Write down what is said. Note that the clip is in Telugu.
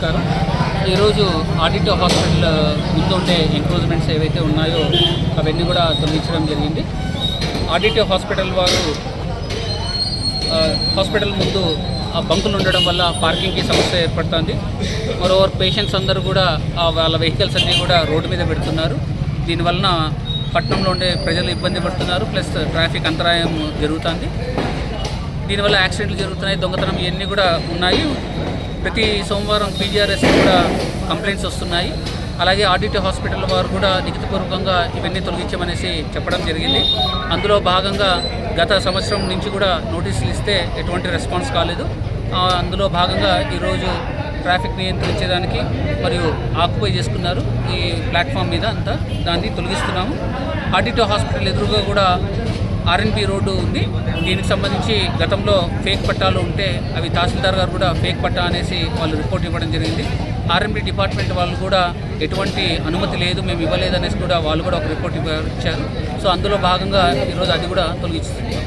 నమస్కారం. ఈరోజు ఆడిటో హాస్పిటల్ ముందు ఉండే ఎంక్రోచ్మెంట్స్ ఏవైతే ఉన్నాయో అవన్నీ కూడా తొలగించడం జరిగింది. ఆడిటో హాస్పిటల్ వారు హాస్పిటల్ ముందు ఆ బంకులు ఉండడం వల్ల పార్కింగ్కి సమస్య ఏర్పడుతుంది. మరోవర్ పేషెంట్స్ అందరూ కూడా వాళ్ళ వెహికల్స్ అన్నీ కూడా రోడ్డు మీద పెడుతున్నారు. దీనివలన పట్టణంలో ఉండే ప్రజలు ఇబ్బంది పడుతున్నారు, ప్లస్ ట్రాఫిక్ అంతరాయం జరుగుతుంది. దీనివల్ల యాక్సిడెంట్లు జరుగుతున్నాయి, దొంగతనం ఇవన్నీ కూడా ఉన్నాయి. ప్రతి సోమవారం పీజీఆర్ఎస్ కూడా కంప్లైంట్స్ వస్తున్నాయి. అలాగే ఆడిటో హాస్పిటల్ వారు కూడా లిఖితపూర్వకంగా ఇవన్నీ తొలగించమనేసి చెప్పడం జరిగింది. అందులో భాగంగా గత సంవత్సరం నుంచి కూడా నోటీసులు ఇస్తే ఎటువంటి రెస్పాన్స్ కాలేదు. అందులో భాగంగా ఈరోజు ట్రాఫిక్ నియంత్రించేదానికి మరియు ఆక్యుపై చేసుకున్నారు ఈ ప్లాట్ఫామ్ మీద అంతా, దాన్ని తొలగిస్తున్నాము. ఆడిటో హాస్పిటల్ ఎదురుగా కూడా ఆర్ఎన్బి రోడ్డు ఉంది. దీనికి సంబంధించి గతంలో ఫేక్ పట్టాలు ఉంటే అవి తహసీల్దార్ గారు కూడా ఫేక్ పట్టా అనేసి వాళ్ళు రిపోర్ట్ ఇవ్వడం జరిగింది. ఆర్ఎన్బి డిపార్ట్మెంట్ వాళ్ళు కూడా ఎటువంటి అనుమతి లేదు, మేము ఇవ్వలేదనేసి కూడా వాళ్ళు కూడా ఒక రిపోర్ట్ ఇచ్చారు. సో అందులో భాగంగా ఈరోజు అది కూడా తొలగిస్తుంది.